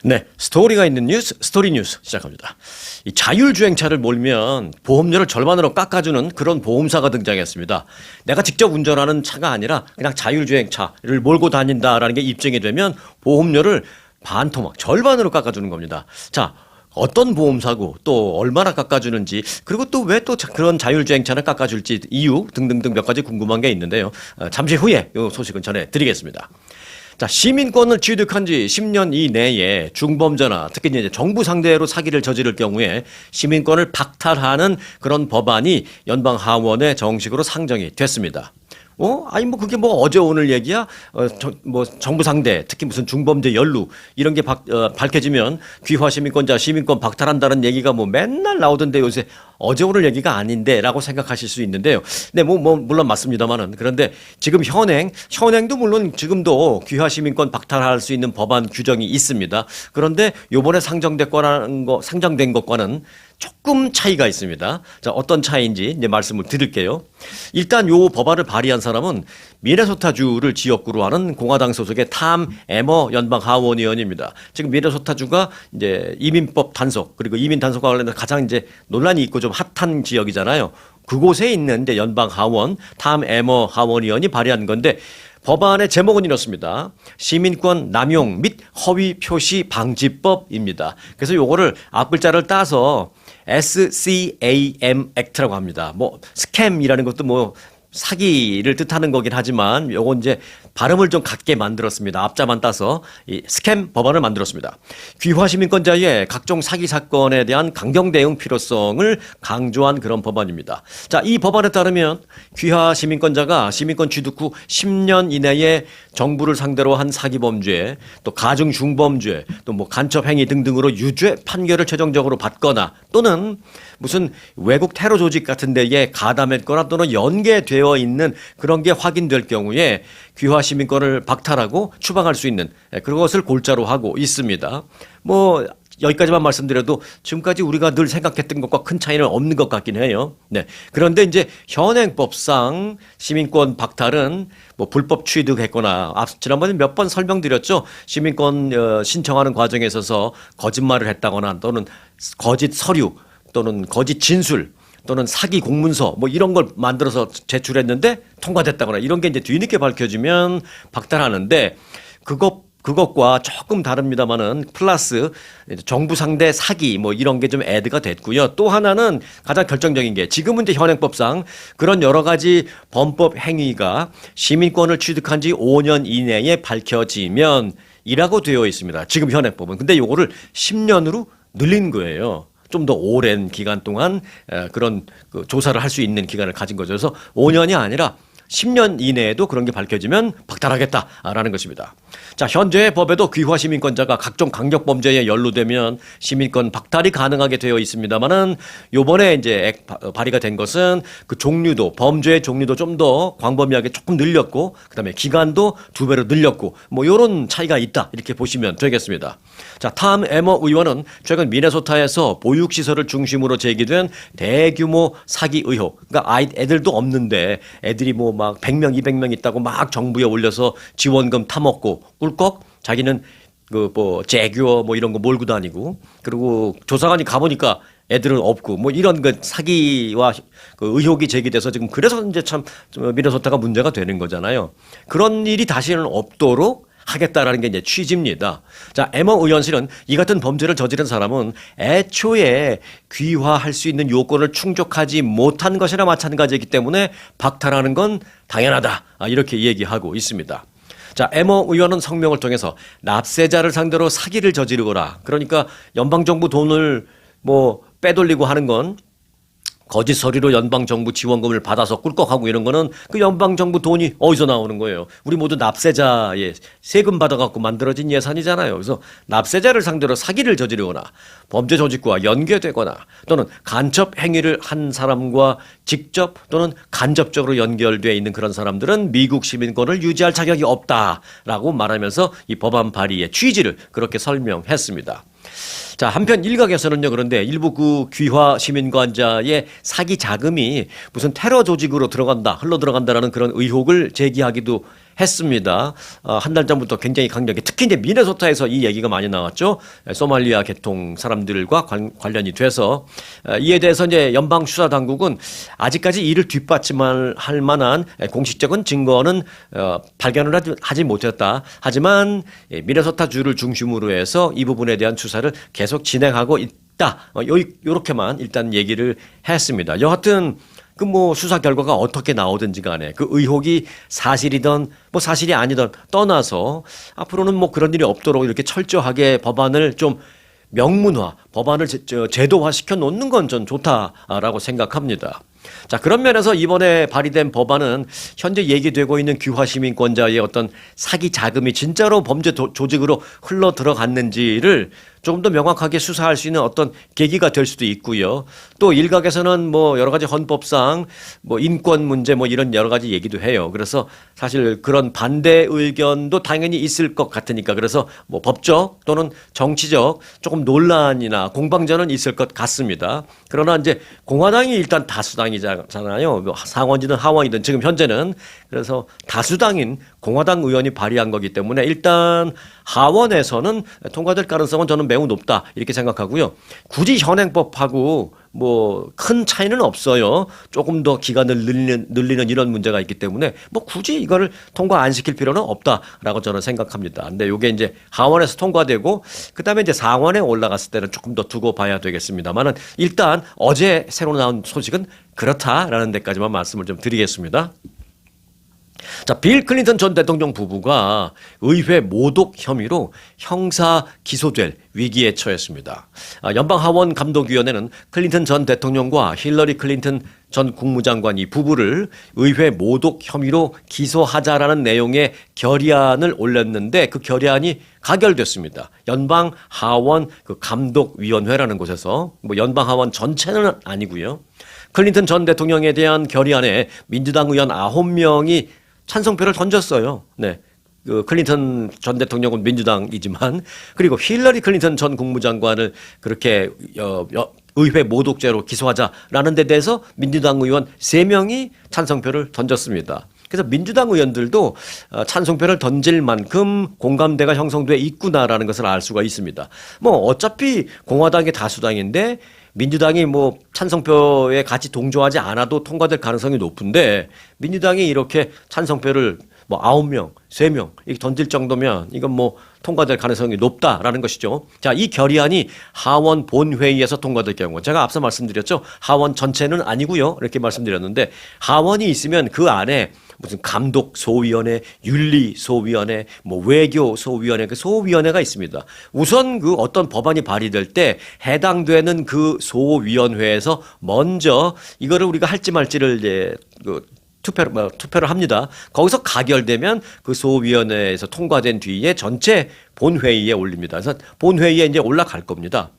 네, 스토리가 있는 뉴스, 스토리 뉴스 시작합니다. 이 자율주행차를 몰면 보험료를 절반으로 깎아주는 그런 보험사가 등장했습니다. 내가 직접 운전하는 차가 아니라 그냥 자율주행차를 몰고 다닌다라는 게 입증이 되면 보험료를 반토막, 절반으로 깎아주는 겁니다. 자, 어떤 보험사고 또 얼마나 깎아주는지 그리고 또 왜 또 그런 자율주행차를 깎아줄지 이유 등등등 몇 가지 궁금한 게 있는데요. 잠시 후에 이 소식은 전해드리겠습니다. 자, 시민권을 취득한 지 10년 이내에 중범죄나 특히 이제 정부 상대로 사기를 저지를 경우에 시민권을 박탈하는 그런 법안이 연방 하원에 정식으로 상정이 됐습니다. 아니 뭐 그게 뭐 어제 오늘 얘기야? 뭐 정부 상대 특히 무슨 중범죄 연루 이런 게 밝혀지면 귀화 시민권자 시민권 박탈한다는 얘기가 뭐 맨날 나오던데 요새 어제 오늘 얘기가 아닌데라고 생각하실 수 있는데요. 네, 뭐 물론 맞습니다만은 그런데 지금 현행도 물론 지금도 귀화 시민권 박탈할 수 있는 법안 규정이 있습니다. 그런데 요번에 상정된 것과는 조금 차이가 있습니다. 자, 어떤 차이인지 이제 말씀을 드릴게요. 일단 요 법안을 발의한 사람은 미네소타주를 지역구로 하는 공화당 소속의 탐 에머 연방 하원 의원입니다. 지금 미네소타주가 이제 이민법 단속 그리고 이민 단속과 관련해서 가장 이제 논란이 있고 좀 핫한 지역이잖아요. 그곳에 있는 이제 연방 하원 탐 에머 하원 의원이 발의한 건데 법안의 제목은 이렇습니다. 시민권 남용 및 허위 표시 방지법입니다. 그래서 요거를 앞글자를 따서 SCAM 액트라고 합니다. 뭐 스캠이라는 것도 뭐 사기를 뜻하는 거긴 하지만 요건 이제 발음을 좀 같게 만들었습니다. 앞자만 따서 이 스캠 법안을 만들었습니다. 귀화 시민권자의 각종 사기 사건에 대한 강경 대응 필요성을 강조한 그런 법안입니다. 자, 이 법안에 따르면 귀화 시민권자가 시민권 취득 후 10년 이내에 정부를 상대로 한 사기 범죄, 또 가중 중범죄, 또 뭐 간첩 행위 등등으로 유죄 판결을 최종적으로 받거나 또는 무슨 외국 테러 조직 같은 데에 가담했거나 또는 연계되어 있는 그런 게 확인될 경우에 귀화 시민권을 박탈하고 추방할 수 있는 그것을 골자로 하고 있습니다. 뭐 여기까지만 말씀드려도 지금까지 우리가 늘 생각했던 것과 큰 차이는 없는 것 같긴 해요. 네. 그런데 이제 현행법상 시민권 박탈은 뭐 불법 취득했거나 지난번에 몇 번 설명드렸죠. 시민권 신청하는 과정에 있어서 거짓말을 했다거나 또는 거짓 서류 또는 거짓 진술 또는 사기 공문서 뭐 이런 걸 만들어서 제출했는데 통과됐다거나 이런 게 이제 뒤늦게 밝혀지면 박탈하는데 그것과 조금 다릅니다만은 플러스 정부 상대 사기 뭐 이런 게 좀 애드가 됐고요. 또 하나는 가장 결정적인 게 지금은 이제 현행법상 그런 여러 가지 범법 행위가 시민권을 취득한 지 5년 이내에 밝혀지면 이라고 되어 있습니다. 지금 현행법은. 근데 요거를 10년으로 늘린 거예요. 좀 더 오랜 기간 동안 그런 조사를 할 수 있는 기간을 가진 거죠. 그래서 5년이 아니라 10년 이내에도 그런 게 밝혀지면 박탈하겠다라는 것입니다. 자, 현재 법에도 귀화 시민권자가 각종 강력 범죄에 연루되면 시민권 박탈이 가능하게 되어 있습니다만은 요번에 이제 발의가 된 것은 그 종류도 범죄의 종류도 좀 더 광범위하게 조금 늘렸고 그다음에 기간도 2배로 늘렸고 뭐 요런 차이가 있다 이렇게 보시면 되겠습니다. 자, 탐 에머 의원은 최근 미네소타에서 보육시설을 중심으로 제기된 대규모 사기 의혹 그러니까 애들도 없는데 애들이 뭐 막 100명, 200명 있다고 막 정부에 올려서 지원금 타먹고 꿀꺽 자기는 그 뭐 재규어 뭐 이런 거 몰고 다니고 그리고 조사관이 가보니까 애들은 없고 뭐 이런 그 사기와 그 의혹이 제기돼서 지금 그래서 이제 참 미네소타가 문제가 되는 거잖아요. 그런 일이 다시는 없도록 하겠다라는 게 이제 취지입니다. 자, 에머 의원실은 이 같은 범죄를 저지른 사람은 애초에 귀화할 수 있는 요건을 충족하지 못한 것이나 마찬가지이기 때문에 박탈하는 건 당연하다. 이렇게 얘기하고 있습니다. 자, 에머 의원은 성명을 통해서 납세자를 상대로 사기를 저지르거나 그러니까 연방정부 돈을 뭐 빼돌리고 하는 건 거짓 서류로 연방정부 지원금을 받아서 꿀꺽하고 이런 거는 그 연방정부 돈이 어디서 나오는 거예요? 우리 모두 납세자의 세금 받아갖고 만들어진 예산이잖아요. 그래서 납세자를 상대로 사기를 저지르거나 범죄 조직과 연계되거나 또는 간첩 행위를 한 사람과 직접 또는 간접적으로 연결되어 있는 그런 사람들은 미국 시민권을 유지할 자격이 없다라고 말하면서 이 법안 발의의 취지를 그렇게 설명했습니다. 자, 한편 일각에서는요, 그런데 일부 그 귀화 시민권자의 사기 자금이 무슨 테러 조직으로 흘러 들어간다라는 그런 의혹을 제기하기도 했습니다. 한 달 전부터 굉장히 강력히 특히 이제 미네소타에서 이 얘기가 많이 나왔죠. 소말리아 계통 사람들과 관련이 돼서 이에 대해서 이제 연방 수사 당국은 아직까지 이를 뒷받침할 만한 공식적인 증거는 발견을 하지 못했다. 하지만 미네소타 주를 중심으로 해서 이 부분에 대한 수사를 계속 진행하고 있다. 요렇게만 일단 얘기를 했습니다. 여하튼 그 뭐 수사 결과가 어떻게 나오든지 간에 그 의혹이 사실이든 뭐 사실이 아니든 떠나서 앞으로는 뭐 그런 일이 없도록 이렇게 철저하게 법안을 좀 명문화, 법안을 제도화 시켜 놓는 건 전 좋다라고 생각합니다. 자, 그런 면에서 이번에 발의된 법안은 현재 얘기되고 있는 규화 시민권자의 어떤 사기 자금이 진짜로 범죄 조직으로 흘러 들어갔는지를 조금 더 명확하게 수사할 수 있는 어떤 계기가 될 수도 있고요. 또 일각에서는 뭐 여러 가지 헌법상 뭐 인권 문제 뭐 이런 여러 가지 얘기도 해요. 그래서 사실 그런 반대 의견도 당연히 있을 것 같으니까 그래서 뭐 법적 또는 정치적 조금 논란이나 공방전은 있을 것 같습니다. 그러나 이제 공화당이 일단 다수당이잖아요. 뭐 상원이든 하원이든 지금 현재는 그래서 다수당인 공화당 의원이 발의한 거기 때문에 일단 하원에서는 통과될 가능성은 저는 매우 높다 이렇게 생각하고요. 굳이 현행법하고 뭐 큰 차이는 없어요. 조금 더 기간을 늘리는 이런 문제가 있기 때문에 뭐 굳이 이거를 통과 안 시킬 필요는 없다라고 저는 생각합니다. 근데 이게 이제 하원에서 통과되고 그다음에 이제 상원에 올라갔을 때는 조금 더 두고 봐야 되겠습니다만은 일단 어제 새로 나온 소식은 그렇다라는 데까지만 말씀을 좀 드리겠습니다. 자, 빌 클린턴 전 대통령 부부가 의회 모독 혐의로 형사 기소될 위기에 처했습니다. 연방 하원 감독위원회는 클린턴 전 대통령과 힐러리 클린턴 전 국무장관 이 부부를 의회 모독 혐의로 기소하자라는 내용의 결의안을 올렸는데 그 결의안이 가결됐습니다. 연방 하원 그 감독위원회라는 곳에서 뭐 연방 하원 전체는 아니고요. 클린턴 전 대통령에 대한 결의안에 민주당 의원 9명이 찬성표를 던졌어요. 네. 그 클린턴 전 대통령은 민주당이지만 그리고 힐러리 클린턴 전 국무장관을 그렇게 의회 모독죄로 기소하자라는 데 대해서 민주당 의원 3명이 찬성표를 던졌습니다. 그래서 민주당 의원들도 찬성표를 던질 만큼 공감대가 형성돼 있구나라는 것을 알 수가 있습니다. 뭐 어차피 공화당이 다수당인데 민주당이 뭐 찬성표에 같이 동조하지 않아도 통과될 가능성이 높은데 민주당이 이렇게 찬성표를 뭐 9명, 3명 이렇게 던질 정도면 이건 뭐 통과될 가능성이 높다라는 것이죠. 자, 이 결의안이 하원 본회의에서 통과될 경우 제가 앞서 말씀드렸죠. 하원 전체는 아니고요. 이렇게 말씀드렸는데 하원이 있으면 그 안에 무슨 감독소위원회, 윤리소위원회, 뭐 외교소위원회, 그 소위원회가 있습니다. 우선 그 어떤 법안이 발의될 때 해당되는 그 소위원회에서 먼저 이거를 우리가 할지 말지를 이제 투표를 합니다. 거기서 가결되면 그 소위원회에서 통과된 뒤에 전체 본회의에 올립니다. 그래서 본회의에 이제 올라갈 겁니다.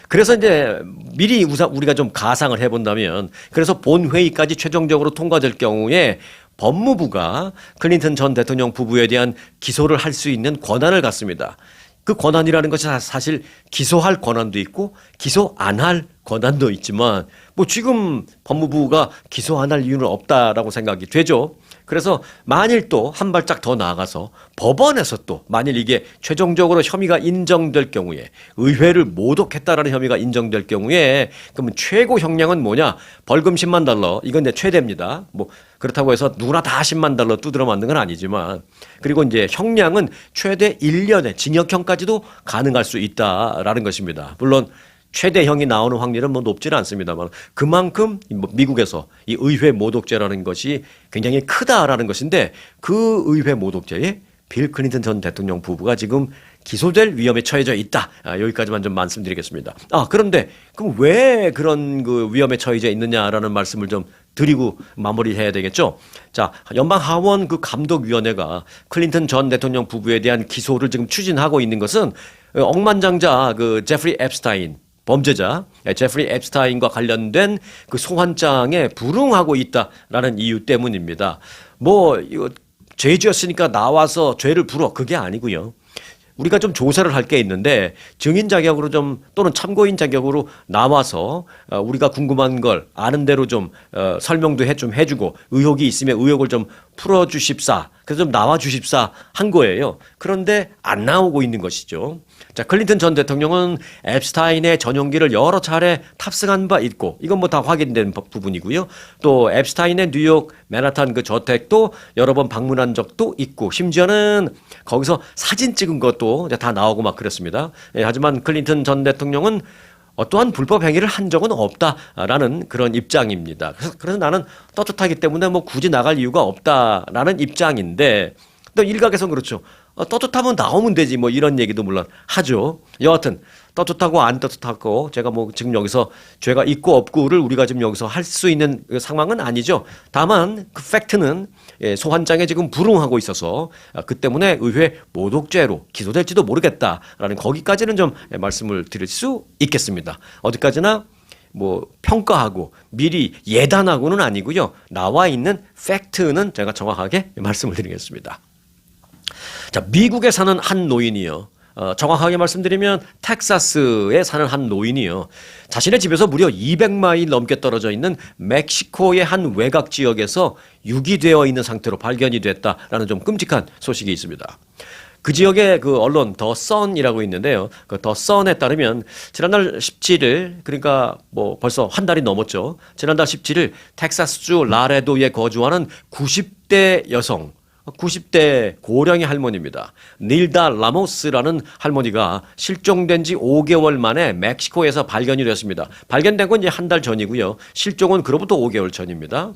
그래서 이제 미리 우리가 좀 가상을 해본다면 그래서 본회의까지 최종적으로 통과될 경우에 법무부가 클린턴 전 대통령 부부에 대한 기소를 할 수 있는 권한을 갖습니다. 그 권한이라는 것이 사실 기소할 권한도 있고 기소 안 할 권한도 있지만 뭐 지금 법무부가 기소 안 할 이유는 없다라고 생각이 되죠. 그래서 만일 또 한 발짝 더 나아가서 법원에서 또 만일 이게 최종적으로 혐의가 인정될 경우에 의회를 모독했다라는 혐의가 인정될 경우에 그러면 최고 형량은 뭐냐? 벌금 10만 달러. 이건 이제 최대입니다. 뭐 그렇다고 해서 누구나 다 10만 달러 두드려 맞는 건 아니지만 그리고 이제 형량은 최대 1년의 징역형까지도 가능할 수 있다라는 것입니다. 물론 최대형이 나오는 확률은 뭐 높지는 않습니다만 그만큼 미국에서 이 의회 모독죄라는 것이 굉장히 크다라는 것인데 그 의회 모독죄에 빌 클린턴 전 대통령 부부가 지금 기소될 위험에 처해져 있다. 여기까지만 좀 말씀드리겠습니다. 그런데 그럼 왜 그런 그 위험에 처해져 있느냐라는 말씀을 좀 드리고 마무리해야 되겠죠. 자, 연방 하원 그 감독위원회가 클린턴 전 대통령 부부에 대한 기소를 지금 추진하고 있는 것은 억만장자 그 제프리 앱스타인 범죄자 제프리 앱스타인과 관련된 그 소환장에 불응하고 있다라는 이유 때문입니다. 뭐 이거 죄 지었으니까 나와서 죄를 풀어 그게 아니고요. 우리가 좀 조사를 할 게 있는데 증인 자격으로 좀 또는 참고인 자격으로 나와서 우리가 궁금한 걸 아는 대로 좀 설명도 좀 해주고 의혹이 있으면 의혹을 좀 풀어주십사. 그래서 좀 나와주십사 한 거예요. 그런데 안 나오고 있는 것이죠. 자, 클린턴 전 대통령은 앱스타인의 전용기를 여러 차례 탑승한 바 있고 이건 뭐 다 확인된 부분이고요. 또 앱스타인의 뉴욕 맨하탄 그 저택도 여러 번 방문한 적도 있고 심지어는 거기서 사진 찍은 것도 다 나오고 막 그랬습니다. 하지만 클린턴 전 대통령은 어떠한 불법 행위를 한 적은 없다라는 그런 입장입니다. 그래서 나는 떳떳하기 때문에 뭐 굳이 나갈 이유가 없다라는 입장인데 또 일각에서는 그렇죠. 떳떳하면 나오면 되지 뭐 이런 얘기도 물론 하죠. 여하튼 떳떳하고 안 떳떳하고 제가 뭐 지금 여기서 죄가 있고 없고를 우리가 지금 여기서 할 수 있는 상황은 아니죠. 다만 그 팩트는 소환장에 지금 불응하고 있어서 그 때문에 의회 모독죄로 기소될지도 모르겠다라는 거기까지는 좀 말씀을 드릴 수 있겠습니다. 어디까지나 뭐 평가하고 미리 예단하고는 아니고요. 나와 있는 팩트는 제가 정확하게 말씀을 드리겠습니다. 자, 미국에 사는 한 노인이요. 정확하게 말씀드리면 텍사스에 사는 한 노인이요. 자신의 집에서 무려 200마일 넘게 떨어져 있는 멕시코의 한 외곽 지역에서 유기되어 있는 상태로 발견이 됐다라는 좀 끔찍한 소식이 있습니다. 그 지역의 그 언론 더 선이라고 있는데요. 그 더 선에 따르면 지난달 17일 그러니까 뭐 벌써 한 달이 넘었죠. 지난달 17일 텍사스주 라레도에 거주하는 90대 여성 90대 고령의 할머니입니다. 닐다 라모스라는 할머니가 실종된 지 5개월 만에 멕시코에서 발견이 됐습니다. 발견된 건 이제 한 달 전이고요. 실종은 그로부터 5개월 전입니다.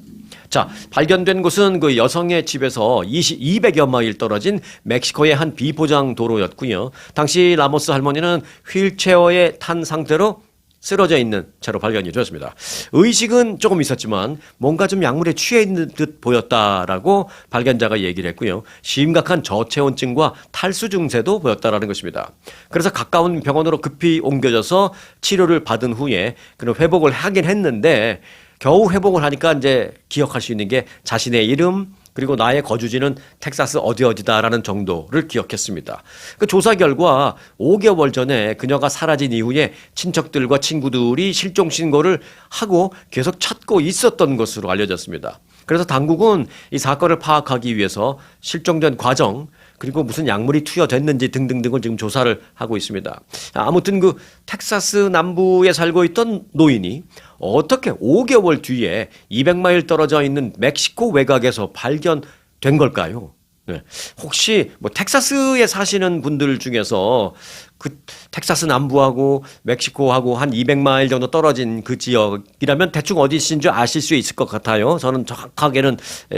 자, 발견된 곳은 그 여성의 집에서 200여 마일 떨어진 멕시코의 한 비포장 도로였고요. 당시 라모스 할머니는 휠체어에 탄 상태로 쓰러져 있는 채로 발견이 되었습니다. 의식은 조금 있었지만 뭔가 좀 약물에 취해 있는 듯 보였다라고 발견자가 얘기를 했고요. 심각한 저체온증과 탈수 증세도 보였다라는 것입니다. 그래서 가까운 병원으로 급히 옮겨져서 치료를 받은 후에 그런 회복을 하긴 했는데 겨우 회복을 하니까 이제 기억할 수 있는 게 자신의 이름 그리고 나의 거주지는 텍사스 어디다라는 정도를 기억했습니다. 그 조사 결과 5개월 전에 그녀가 사라진 이후에 친척들과 친구들이 실종 신고를 하고 계속 찾고 있었던 것으로 알려졌습니다. 그래서 당국은 이 사건을 파악하기 위해서 실종된 과정 그리고 무슨 약물이 투여됐는지 등등등을 지금 조사를 하고 있습니다. 아무튼 그 텍사스 남부에 살고 있던 노인이 어떻게 5개월 뒤에 200마일 떨어져 있는 멕시코 외곽에서 발견된 걸까요? 네. 혹시 뭐 텍사스에 사시는 분들 중에서 그 텍사스 남부하고 멕시코하고 한 200마일 정도 떨어진 그 지역이라면 대충 어디신 줄 아실 수 있을 것 같아요. 저는 정확하게는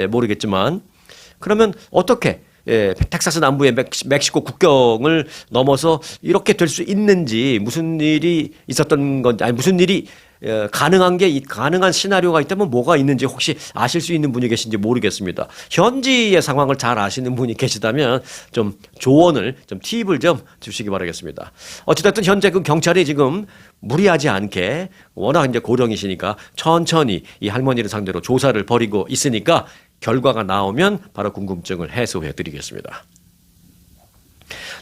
모르겠지만 그러면 어떻게 텍사스 남부의 멕시코 국경을 넘어서 이렇게 될 수 있는지 무슨 일이 있었던 건지 아니 무슨 일이 가능한 시나리오가 있다면 뭐가 있는지 혹시 아실 수 있는 분이 계신지 모르겠습니다. 현지의 상황을 잘 아시는 분이 계시다면 좀 조언을 좀 팁을 좀 주시기 바라겠습니다. 어찌됐든 현재 그 경찰이 지금 무리하지 않게 워낙 이제 고령이시니까 천천히 이 할머니를 상대로 조사를 벌이고 있으니까 결과가 나오면 바로 궁금증을 해소해 드리겠습니다.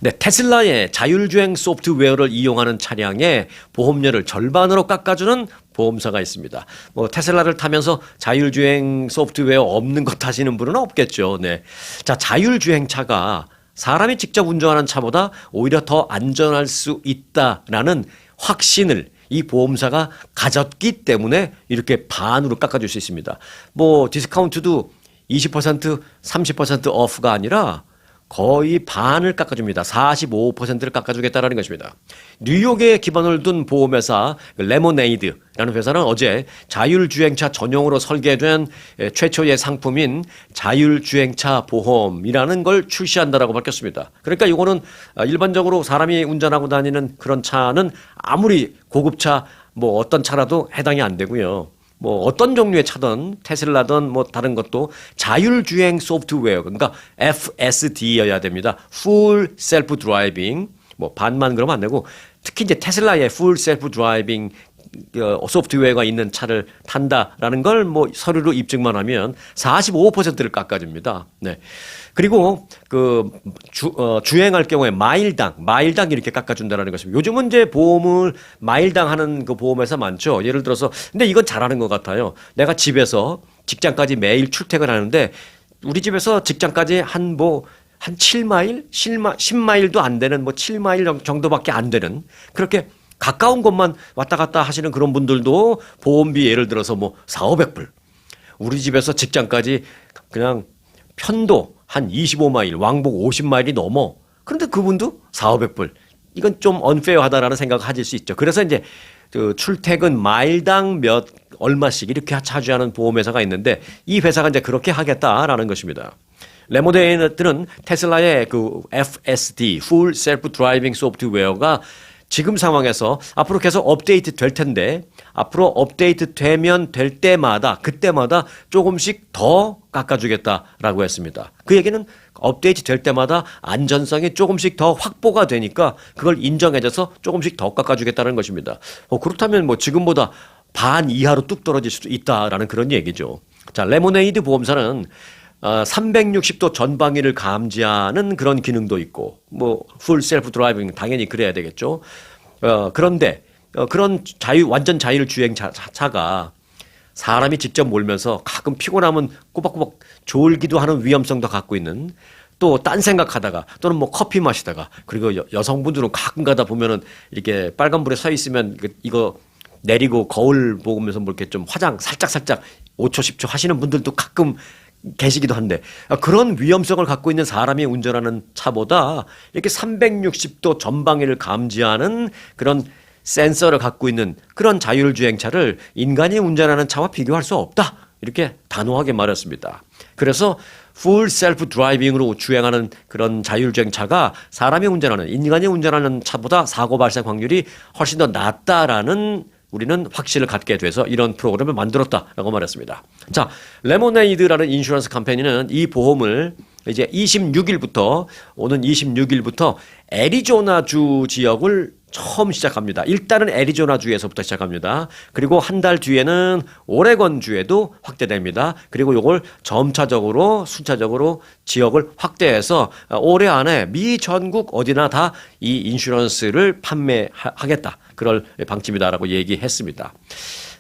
네, 테슬라의 자율주행 소프트웨어를 이용하는 차량의 보험료를 절반으로 깎아주는 보험사가 있습니다. 뭐 테슬라를 타면서 자율주행 소프트웨어 없는 것 타시는 분은 없겠죠. 네, 자 자율주행차가 사람이 직접 운전하는 차보다 오히려 더 안전할 수 있다라는 확신을 이 보험사가 가졌기 때문에 이렇게 반으로 깎아줄 수 있습니다. 뭐 디스카운트도 20%, 30% 오프가 아니라 거의 반을 깎아줍니다. 45%를 깎아주겠다라는 것입니다. 뉴욕에 기반을 둔 보험회사 레모네이드라는 회사는 어제 자율주행차 전용으로 설계된 최초의 상품인 자율주행차 보험이라는 걸 출시한다라고 밝혔습니다. 그러니까 이거는 일반적으로 사람이 운전하고 다니는 그런 차는 아무리 고급차 뭐 어떤 차라도 해당이 안 되고요. 뭐 어떤 종류의 차든 테슬라든 뭐 다른 것도 자율주행 소프트웨어 그러니까 FSD여야 됩니다. Full Self Driving 뭐 반만 그러면 안 되고 특히 이제 테슬라의 Full Self Driving 소프트웨어가 있는 차를 탄다라는 걸 뭐 서류로 입증만 하면 45%를 깎아줍니다. 네. 그리고 주행할 경우에 마일당 이렇게 깎아준다라는 것입니다. 요즘은 이제 보험을 마일당 하는 그 보험회사 많죠. 예를 들어서 근데 이건 잘하는 것 같아요. 내가 집에서 직장까지 매일 출퇴근하는데 우리 집에서 직장까지 한 7마일, 10마일도 안 되는 7마일 정도밖에 안 되는 그렇게 가까운 곳만 왔다 갔다 하시는 그런 분들도 보험비 예를 들어서 4,500불. 우리 집에서 직장까지 그냥 편도 한 25마일, 왕복 50마일이 넘어. 그런데 그분도 4,500불. 이건 좀 언페어하다라는 생각을 가질 수 있죠. 그래서 이제 그 출퇴근 마일당 얼마씩 이렇게 차지하는 보험회사가 있는데 이 회사가 이제 그렇게 하겠다라는 것입니다. 레모네이드는 테슬라의 그 FSD, Full Self Driving 소프트웨어가 지금 상황에서 앞으로 계속 업데이트 될 텐데 앞으로 업데이트 되면 될 때마다 그때마다 조금씩 더 깎아주겠다라고 했습니다. 그 얘기는 업데이트 될 때마다 안전성이 조금씩 더 확보가 되니까 그걸 인정해줘서 조금씩 더 깎아주겠다는 것입니다. 그렇다면 지금보다 반 이하로 뚝 떨어질 수도 있다라는 그런 얘기죠. 자, 레모네이드 보험사는 360도 전방위를 감지하는 그런 기능도 있고, 풀 셀프 드라이빙 당연히 그래야 되겠죠. 그런데, 그런 완전 자율 주행 차가 사람이 직접 몰면서 가끔 피곤하면 꼬박꼬박 졸기도 하는 위험성도 갖고 있는 또 딴 생각하다가 또는 커피 마시다가 그리고 여성분들은 가끔 가다 보면은 이렇게 빨간불에 서 있으면 이거 내리고 거울 보면서 이렇게 좀 화장 살짝 5초, 10초 하시는 분들도 가끔 계시기도 한데 그런 위험성을 갖고 있는 사람이 운전하는 차보다 이렇게 360도 전방위를 감지하는 그런 센서를 갖고 있는 그런 자율주행차를 인간이 운전하는 차와 비교할 수 없다. 이렇게 단호하게 말했습니다. 그래서 풀 셀프 드라이빙으로 주행하는 그런 자율주행차가 사람이 운전하는 인간이 운전하는 차보다 사고 발생 확률이 훨씬 더 낮다라는 우리는 확신을 갖게 돼서 이런 프로그램을 만들었다라고 말했습니다. 자, 레모네이드라는 인슈런스 컴퍼니는 이 보험을 이제 오는 26일부터 애리조나주 지역을 처음 시작합니다. 일단은 애리조나주에서부터 시작합니다. 그리고 한 달 뒤에는 오레곤주에도 확대됩니다. 그리고 이걸 점차적으로 순차적으로 지역을 확대해서 올해 안에 미 전국 어디나 다 이 인슈런스를 판매하겠다. 그럴 방침이다라고 얘기했습니다.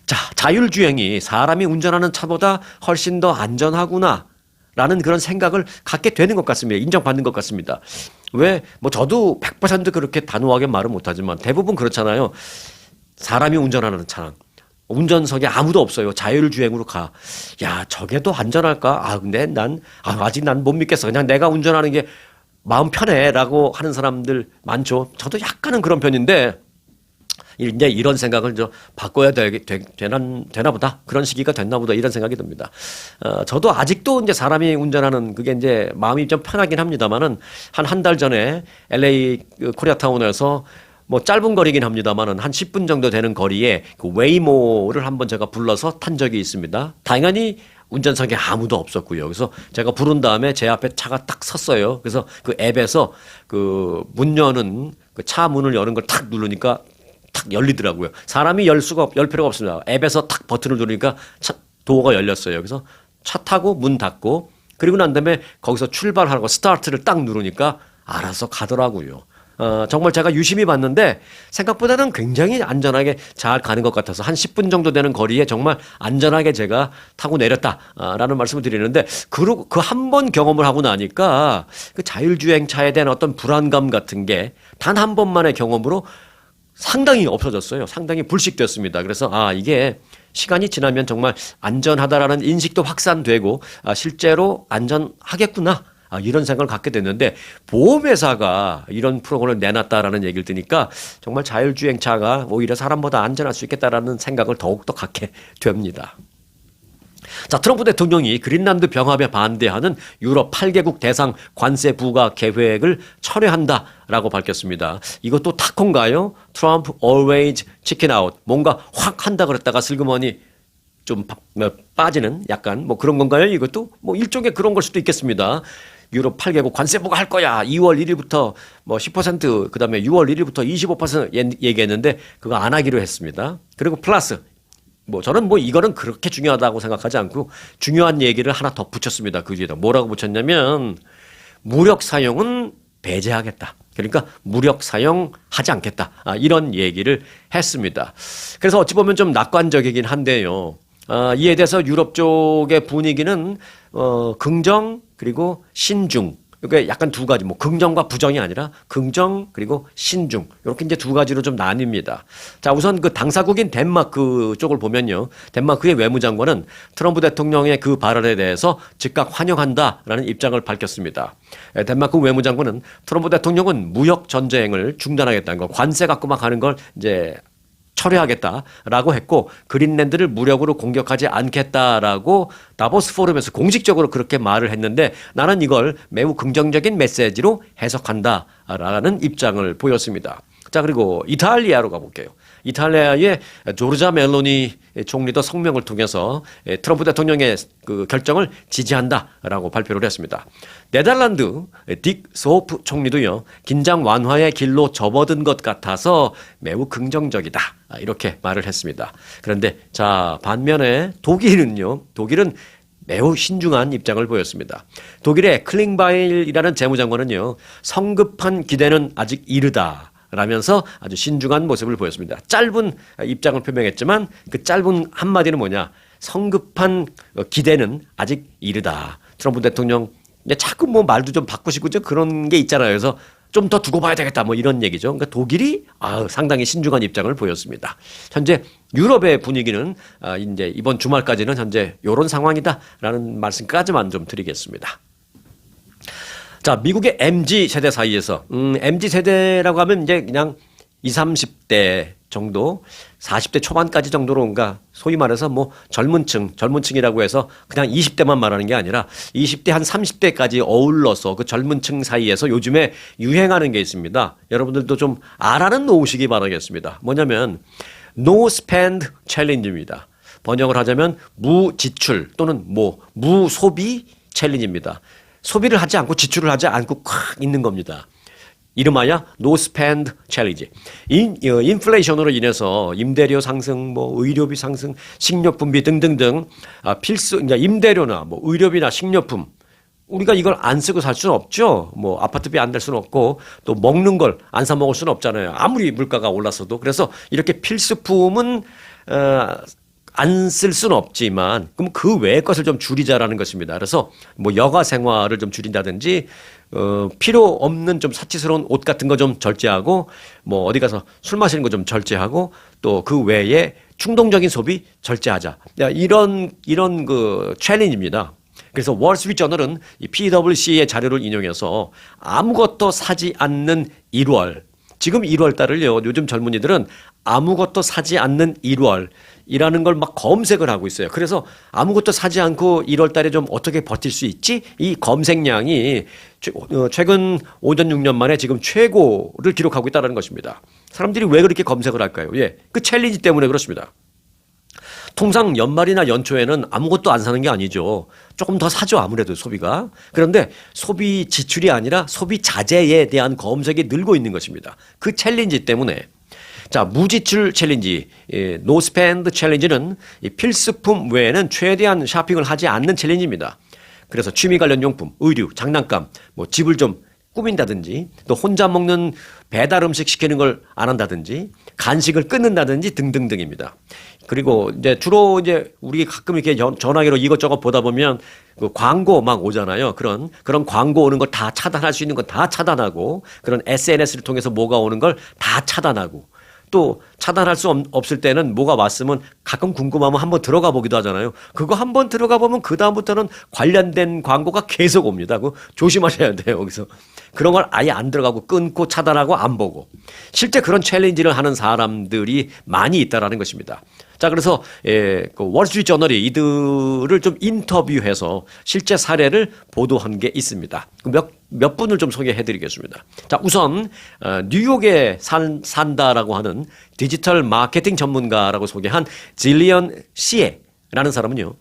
자, 자율주행이 사람이 운전하는 차보다 훨씬 더 안전하구나. 라는 그런 생각을 갖게 되는 것 같습니다. 인정받는 것 같습니다. 왜? 저도 100% 그렇게 단호하게 말은 못하지만 대부분 그렇잖아요. 사람이 운전하는 차량. 운전석에 아무도 없어요. 자율주행으로 가. 야, 저게 더 안전할까? 근데 아직 난 못 믿겠어. 그냥 내가 운전하는 게 마음 편해. 라고 하는 사람들 많죠. 저도 약간은 그런 편인데, 이제 이런 생각을 바꿔야 되나 보다. 그런 시기가 됐나 보다. 이런 생각이 듭니다. 저도 아직도 이제 사람이 운전하는 그게 이제 마음이 좀 편하긴 합니다만은 한 달 전에 LA 코리아타운에서 짧은 거리긴 합니다만은 한 10분 정도 되는 거리에 그 웨이모를 한번 제가 불러서 탄 적이 있습니다. 당연히 운전석에 아무도 없었고요. 그래서 제가 부른 다음에 제 앞에 차가 딱 섰어요. 그래서 그 앱에서 그 문 여는 그 차 문을 여는 걸 탁 누르니까 탁 열리더라고요. 사람이 열 필요가 없습니다. 앱에서 탁 버튼을 누르니까 도어가 열렸어요. 그래서 차 타고 문 닫고 그리고 난 다음에 거기서 출발하고 스타트를 딱 누르니까 알아서 가더라고요. 정말 제가 유심히 봤는데 생각보다는 굉장히 안전하게 잘 가는 것 같아서 한 10분 정도 되는 거리에 정말 안전하게 제가 타고 내렸다라는 말씀을 드리는데 그 한 번 경험을 하고 나니까 그 자율주행차에 대한 어떤 불안감 같은 게 단 한 번만의 경험으로 상당히 없어졌어요. 상당히 불식됐습니다. 그래서 이게 시간이 지나면 정말 안전하다라는 인식도 확산되고 실제로 안전하겠구나. 이런 생각을 갖게 됐는데 보험회사가 이런 프로그램을 내놨다라는 얘기를 드니까 정말 자율주행차가 오히려 사람보다 안전할 수 있겠다라는 생각을 더욱더 갖게 됩니다. 자, 트럼프 대통령이 그린란드 병합에 반대하는 유럽 8개국 대상 관세 부과 계획을 철회한다라고 밝혔습니다. 이것도 타코인가요? 트럼프 always chicken out. 뭔가 확 한다 그랬다가 슬그머니 좀 빠지는 약간 그런 건가요? 이것도 일종의 그런 걸 수도 있겠습니다. 유럽 8개국 관세 부과할 거야. 2월 1일부터 뭐 10%, 그다음에 6월 1일부터 25% 얘기했는데 그거 안 하기로 했습니다. 그리고 플러스 뭐 저는 뭐 이거는 그렇게 중요하다고 생각하지 않고 중요한 얘기를 하나 더 붙였습니다. 그 뒤에다 뭐라고 붙였냐면 무력 사용은 배제하겠다. 그러니까 무력 사용하지 않겠다. 이런 얘기를 했습니다. 그래서 어찌 보면 좀 낙관적이긴 한데요. 이에 대해서 유럽 쪽의 분위기는 긍정 그리고 신중. 이게 약간 두 가지, 뭐 긍정과 부정이 아니라 긍정 그리고 신중 이렇게 이제 두 가지로 좀 나뉩니다. 자, 우선 그 당사국인 덴마크 쪽을 보면요, 덴마크의 외무장관은 트럼프 대통령의 그 발언에 대해서 즉각 환영한다라는 입장을 밝혔습니다. 덴마크 외무장관은 트럼프 대통령은 무역 전쟁을 중단하겠다는 거, 관세 갖고 막 하는 걸 이제 철회하겠다라고 했고 그린랜드를 무력으로 공격하지 않겠다라고 다보스 포럼에서 공식적으로 그렇게 말을 했는데 나는 이걸 매우 긍정적인 메시지로 해석한다라는 입장을 보였습니다. 자, 그리고 이탈리아로 가볼게요. 이탈리아의 조르자 멜로니 총리도 성명을 통해서 트럼프 대통령의 그 결정을 지지한다라고 발표를 했습니다. 네덜란드 딕 소프 총리도요, 긴장 완화의 길로 접어든 것 같아서 매우 긍정적이다, 이렇게 말을 했습니다. 그런데 자, 반면에 독일은요, 독일은 매우 신중한 입장을 보였습니다. 독일의 클링바일이라는 재무장관은요, 성급한 기대는 아직 이르다 라면서 아주 신중한 모습을 보였습니다. 짧은 입장을 표명했지만 그 짧은 한마디는 뭐냐, 성급한 기대는 아직 이르다. 트럼프 대통령 자꾸 뭐 말도 좀 바꾸시고 그런 게 있잖아요. 그래서 좀 더 두고 봐야 되겠다 뭐 이런 얘기죠. 그러니까 독일이 상당히 신중한 입장을 보였습니다. 현재 유럽의 분위기는 이제 이번 주말까지는 현재 이런 상황이다라는 말씀까지만 좀 드리겠습니다. 자, 미국의 MZ 세대 사이에서 MZ 세대라고 하면 이제 그냥 20, 30대 정도, 40대 초반까지 정도로, 그러니까 소위 말해서 뭐 젊은층이라고 해서 그냥 20대만 말하는 게 아니라 20대 한 30대까지 어울러서 그 젊은층 사이에서 요즘에 유행하는 게 있습니다. 여러분들도 좀 알아놓으시기 바라겠습니다. 뭐냐면 No Spend Challenge입니다. 번역을 하자면 무지출 또는 무소비 챌린지입니다. 소비를 하지 않고 지출을 하지 않고 콱 있는 겁니다. 이름하여 No Spend Challenge. 인플레이션으로 인해서 임대료 상승, 뭐 의료비 상승, 식료품비 등등등 필수, 그러니까 임대료나 뭐 의료비나 식료품, 우리가 이걸 안 쓰고 살 수는 없죠. 뭐 아파트비 안 낼 수는 없고 또 먹는 걸 안 사 먹을 수는 없잖아요. 아무리 물가가 올랐어도. 그래서 이렇게 필수품은 안 쓸 수는 없지만 그럼 그 외의 것을 좀 줄이자라는 것입니다. 그래서 뭐 여가 생활을 좀 줄인다든지 필요 없는 좀 사치스러운 옷 같은 거 좀 절제하고 뭐 어디 가서 술 마시는 거 좀 절제하고 또 그 외에 충동적인 소비 절제하자. 이런 그 챌린지입니다. 그래서 월스트리트저널은 이 PwC의 자료를 인용해서 아무것도 사지 않는 1월, 지금 1월 달을요, 요즘 젊은이들은 아무것도 사지 않는 1월이라는 걸 막 검색을 하고 있어요. 그래서 아무것도 사지 않고 1월 달에 좀 어떻게 버틸 수 있지? 이 검색량이 최근 5년, 6년 만에 지금 최고를 기록하고 있다는 것입니다. 사람들이 왜 그렇게 검색을 할까요? 예, 그 챌린지 때문에 그렇습니다. 통상 연말이나 연초에는 아무것도 안 사는 게 아니죠. 조금 더 사죠, 아무래도 소비가. 그런데 소비 지출이 아니라 소비 자제에 대한 검색이 늘고 있는 것입니다. 그 챌린지 때문에. 자, 무지출 챌린지, 노 스펜드 챌린지는 필수품 외에는 최대한 쇼핑을 하지 않는 챌린지입니다. 그래서 취미 관련 용품, 의류, 장난감, 뭐 집을 좀 꾸민다든지 또 혼자 먹는 배달 음식 시키는 걸 안 한다든지 간식을 끊는다든지 등등등입니다. 그리고 이제 주로 이제 우리 가끔 이렇게 전화기로 이것저것 보다 보면 그 광고 막 오잖아요. 그런 광고 오는 걸 다 차단할 수 있는 건 다 차단하고 그런 SNS를 통해서 뭐가 오는 걸 다 차단하고 또 차단할 수 없을 때는 뭐가 왔으면 가끔 궁금하면 한번 들어가 보기도 하잖아요. 그거 한번 들어가 보면 그다음부터는 관련된 광고가 계속 옵니다. 그거 조심하셔야 돼요. 여기서. 그런 걸 아예 안 들어가고 끊고 차단하고 안 보고. 실제 그런 챌린지를 하는 사람들이 많이 있다라는 것입니다. 자, 그래서 그 월스트리트저널이 이들을 좀 인터뷰해서 실제 사례를 보도한 게 있습니다. 몇 분을 좀 소개해드리겠습니다. 자, 우선 뉴욕에 산다라고 하는 디지털 마케팅 전문가라고 소개한 질리언 시에 라는 사람은요,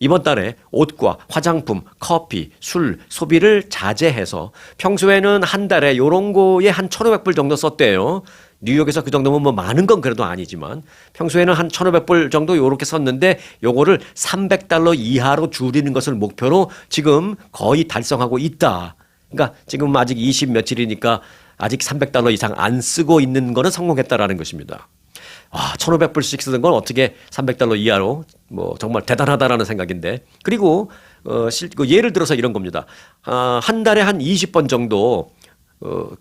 이번 달에 옷과 화장품, 커피, 술 소비를 자제해서 평소에는 한 달에 요런 거에 한 1,500불 정도 썼대요. 뉴욕에서 그 정도면 뭐 많은 건 그래도 아니지만 평소에는 한 1,500불 정도 요렇게 썼는데 요거를 $300 이하로 줄이는 것을 목표로 지금 거의 달성하고 있다. 그러니까 지금 아직 20 며칠이니까 아직 $300 이상 안 쓰고 있는 거는 성공했다라는 것입니다. 1,500불씩 쓰던 건 어떻게 $300 이하로 뭐 정말 대단하다라는 생각인데 그리고 예를 들어서 이런 겁니다. 한 달에 한 20번 정도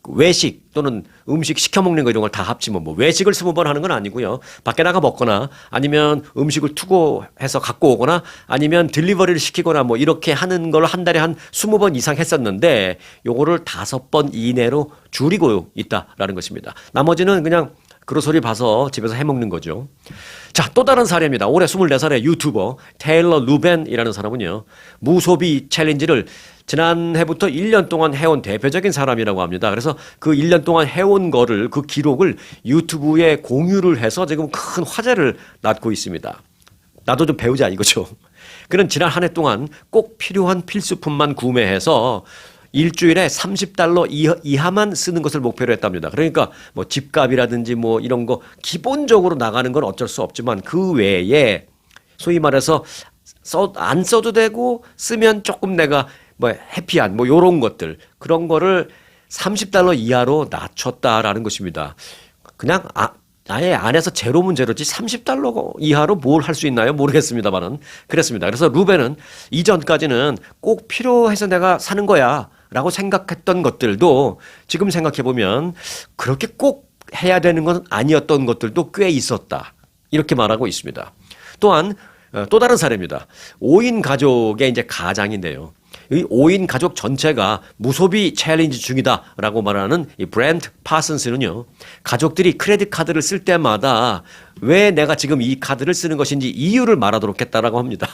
외식 또는 음식 시켜 먹는 거 이런 걸 다 합치면 뭐 외식을 20번 하는 건 아니고요. 밖에 나가 먹거나 아니면 음식을 투고해서 갖고 오거나 아니면 딜리버리를 시키거나 뭐 이렇게 하는 걸 한 달에 한 20번 이상 했었는데 요거를 5번 이내로 줄이고 있다라는 것입니다. 나머지는 그냥 그로소리 봐서 집에서 해먹는 거죠. 자, 또 다른 사례입니다. 올해 24살의 유튜버 테일러 루벤이라는 사람은요. 무소비 챌린지를 지난해부터 1년 동안 해온 대표적인 사람이라고 합니다. 그래서 그 1년 동안 해온 거를 그 기록을 유튜브에 공유를 해서 지금 큰 화제를 낳고 있습니다. 나도 좀 배우자 이거죠. 그는 지난 한 해 동안 꼭 필요한 필수품만 구매해서 일주일에 $30 이하만 쓰는 것을 목표로 했답니다. 그러니까 뭐 집값이라든지 뭐 이런 거 기본적으로 나가는 건 어쩔 수 없지만 그 외에 소위 말해서 안 써도 되고 쓰면 조금 내가 뭐 해피한 뭐 요런 것들 그런 거를 $30 이하로 낮췄다라는 것입니다. 그냥 아예 안에서 제로면 제로지 $30 이하로 뭘 할 수 있나요? 모르겠습니다만은 그랬습니다. 그래서 루벤은 이전까지는 꼭 필요해서 내가 사는 거야 라고 생각했던 것들도 지금 생각해보면 그렇게 꼭 해야 되는 건 아니었던 것들도 꽤 있었다. 이렇게 말하고 있습니다. 또한 또 다른 사례입니다. 5인 가족의 이제 가장인데요. 이 5인 가족 전체가 무소비 챌린지 중이다라고 말하는 이 브랜트 파슨스는요. 가족들이 크레딧 카드를 쓸 때마다 왜 내가 지금 이 카드를 쓰는 것인지 이유를 말하도록 했다라고 합니다.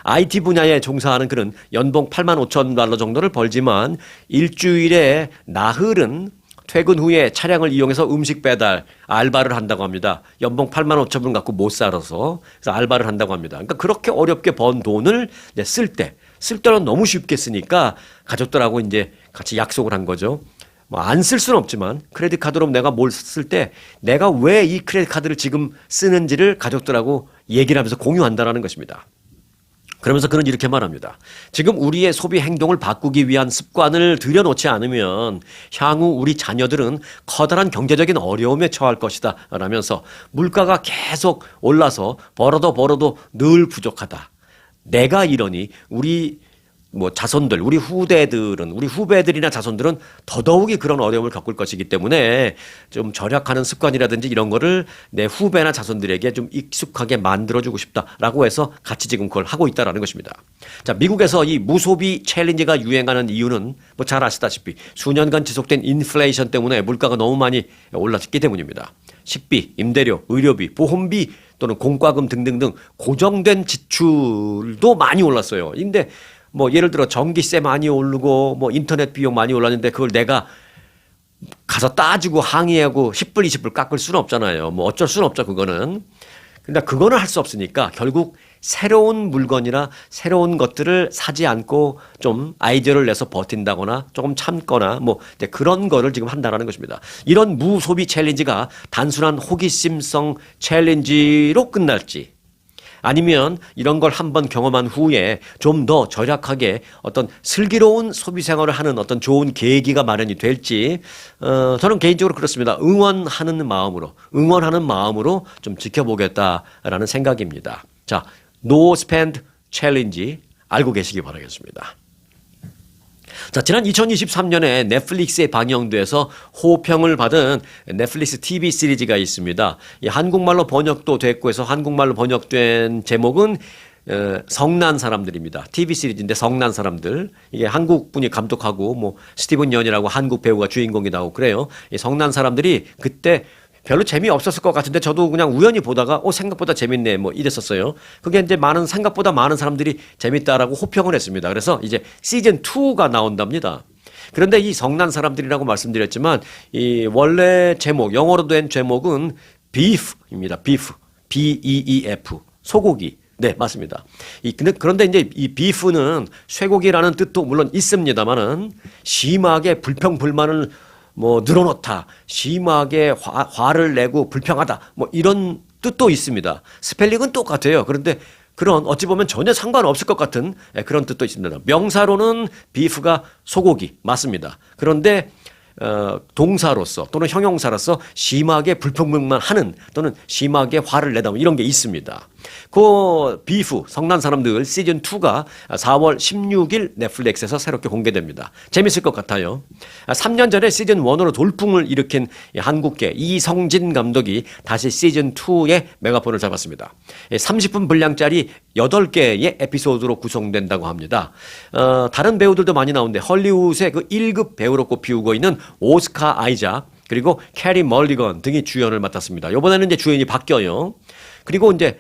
IT 분야에 종사하는 그는 연봉 $85,000 정도를 벌지만 일주일에 나흘은 퇴근 후에 차량을 이용해서 음식 배달 알바를 한다고 합니다. 연봉 85,000불 갖고 못 살아서 그래서 알바를 한다고 합니다. 그러니까 그렇게 어렵게 번 돈을 쓸 때는 너무 쉽게 쓰니까 가족들하고 이제 같이 약속을 한 거죠. 뭐 안 쓸 수는 없지만 크레딧 카드로 내가 뭘 쓸 때 내가 왜 이 크레딧 카드를 지금 쓰는지를 가족들하고 얘기를 하면서 공유한다라는 것입니다. 그러면서 그는 이렇게 말합니다. 지금 우리의 소비 행동을 바꾸기 위한 습관을 들여놓지 않으면 향후 우리 자녀들은 커다란 경제적인 어려움에 처할 것이다 라면서 물가가 계속 올라서 벌어도 늘 부족하다. 내가 이러니 우리 자손들, 우리 후배들이나 자손들은 더더욱이 그런 어려움을 겪을 것이기 때문에 좀 절약하는 습관이라든지 이런 거를 내 후배나 자손들에게 좀 익숙하게 만들어주고 싶다라고 해서 같이 지금 그걸 하고 있다라는 것입니다. 자, 미국에서 이 무소비 챌린지가 유행하는 이유는 뭐 잘 아시다시피 수년간 지속된 인플레이션 때문에 물가가 너무 많이 올랐기 때문입니다. 식비, 임대료, 의료비, 보험비 또는 공과금 등등등 고정된 지출도 많이 올랐어요. 근데 뭐 예를 들어 전기세 많이 오르고 뭐 인터넷 비용 많이 올랐는데 그걸 내가 가서 따지고 항의하고 10불, 20불 깎을 수는 없잖아요. 뭐 어쩔 수는 없죠, 그거는. 근데 그거는 할 수 없으니까 결국 새로운 물건이나 새로운 것들을 사지 않고 좀 아이디어를 내서 버틴다거나 조금 참거나 뭐 그런 거를 지금 한다라는 것입니다. 이런 무소비 챌린지가 단순한 호기심성 챌린지로 끝날지 아니면 이런 걸 한번 경험한 후에 좀 더 절약하게 어떤 슬기로운 소비 생활을 하는 어떤 좋은 계기가 마련이 될지 저는 개인적으로 그렇습니다. 응원하는 마음으로 좀 지켜보겠다라는 생각입니다. 자, No Spend 챌린지 알고 계시기 바라겠습니다. 자, 지난 2023년에 넷플릭스에 방영돼서 호평을 받은 넷플릭스 TV 시리즈가 있습니다. 이 한국말로 번역도 됐고 해서 한국말로 번역된 제목은 성난 사람들입니다. TV 시리즈인데 성난 사람들. 이게 한국 분이 감독하고 뭐 스티븐 연이라고 한국 배우가 주인공이 나오고 그래요. 이 성난 사람들이 그때 별로 재미없었을 것 같은데 저도 그냥 우연히 보다가 생각보다 재밌네 뭐 이랬었어요. 그게 이제 생각보다 많은 사람들이 재밌다라고 호평을 했습니다. 그래서 이제 시즌 2가 나온답니다. 그런데 이 성난 사람들이라고 말씀드렸지만 이 원래 제목 영어로 된 제목은 Beef입니다. Beef, B-E-E-F 소고기 네, 맞습니다. 그런데 이제 이 비프는 쇠고기라는 뜻도 물론 있습니다만은 심하게 불평불만을 뭐 늘어놓다, 심하게 화를 내고 불평하다, 뭐 이런 뜻도 있습니다. 스펠링은 똑같아요. 그런데 그런 어찌 보면 전혀 상관없을 것 같은 그런 뜻도 있습니다. 명사로는 비프가 소고기 맞습니다. 그런데 동사로서 또는 형용사로서 심하게 불평불만하는 또는 심하게 화를 내다 뭐 이런 게 있습니다. 그 비프 성난 사람들 시즌 2가 4월 16일 넷플릭스에서 새롭게 공개됩니다. 재밌을 것 같아요. 3년 전에 시즌 1으로 돌풍을 일으킨 한국계 이성진 감독이 다시 시즌 2의 메가폰을 잡았습니다. 30분 분량짜리 8개의 에피소드로 구성된다고 합니다. 다른 배우들도 많이 나오는데 헐리우드의 그 1급 배우로 꼽히고 있는 오스카 아이작 그리고 캐리 멀리건 등이 주연을 맡았습니다. 이번에는 이제 주연이 바뀌어요. 그리고 이제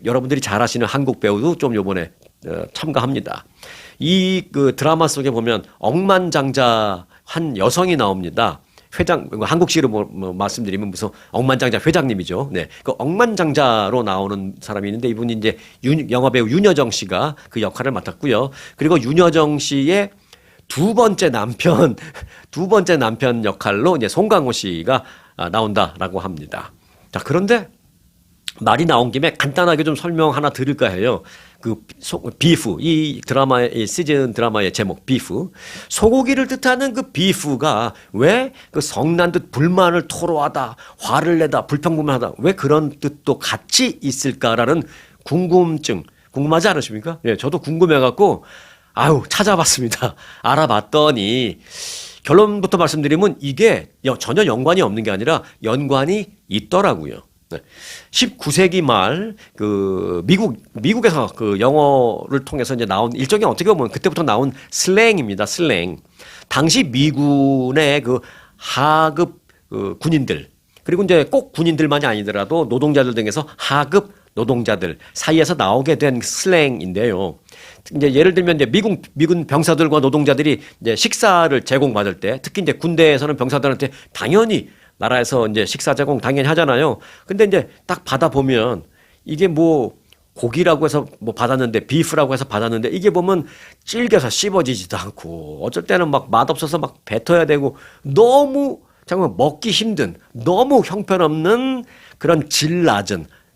여러분들이 잘 아시는 한국 배우도 좀 요번에 참가합니다. 이 그 드라마 속에 보면 억만장자 한 여성이 나옵니다. 한국식으로 말씀드리면 무슨 억만장자 회장님이죠. 네. 그 억만장자로 나오는 사람이 있는데 이분이 이제 영화배우 윤여정 씨가 그 역할을 맡았고요. 그리고 윤여정 씨의 두 번째 남편 역할로 이제 송강호 씨가 나온다라고 합니다. 자, 그런데 말이 나온 김에 간단하게 좀 설명 하나 드릴까 해요. 비프, 이 시즌 드라마의 제목, 비프. 소고기를 뜻하는 그 비프가 왜 그 성난 듯 불만을 토로하다, 화를 내다, 불평불만하다, 왜 그런 뜻도 같이 있을까라는 궁금하지 않으십니까? 예, 저도 궁금해갖고, 찾아봤습니다. 알아봤더니, 결론부터 말씀드리면 이게 전혀 연관이 없는 게 아니라 연관이 있더라고요. 19세기 말 미국에서 그 영어를 통해서 이제 나온 일종의 어떻게 보면 그때부터 나온 슬랭입니다. 슬랭. 당시 미군의 그 하급 군인들 그리고 이제 꼭 군인들만이 아니더라도 노동자들 등에서 하급 노동자들 사이에서 나오게 된 슬랭인데요. 이제 예를 들면 이제 미군 병사들과 노동자들이 이제 식사를 제공받을 때 특히 이제 군대에서는 병사들한테 당연히 나라에서 이제 식사 제공 당연히 하잖아요. 근데 이제 딱 받아보면 이게 뭐 고기라고 해서 뭐 받았는데 비프라고 해서 받았는데 이게 보면 질겨서 씹어지지도 않고 어쩔 때는 막 맛없어서 막 뱉어야 되고 너무 정말 먹기 힘든 너무 형편없는 그런